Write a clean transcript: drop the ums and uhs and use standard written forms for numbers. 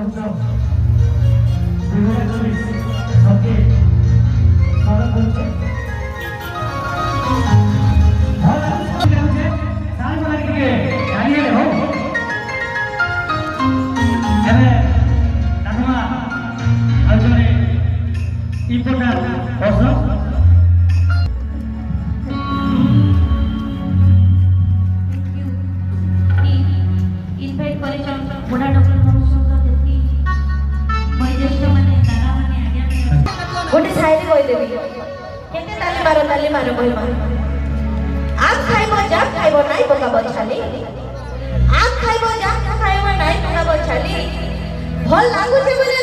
महोत्सव 2024 सबके स्वागत करते important also इनफैक्ट परिचय बड़ा डॉक्टर महोत्सव देती वैज्ञेष्ठ माने दादा माने आज्ञा गोटे शायरी कहि देबी केते ताली मारो कहि मार आग खाइबो जा खाइबो नाइ पकाबो छाली आग खाइबो जा खाइबो नाइ पकाबो छाली भल लागु छे बोले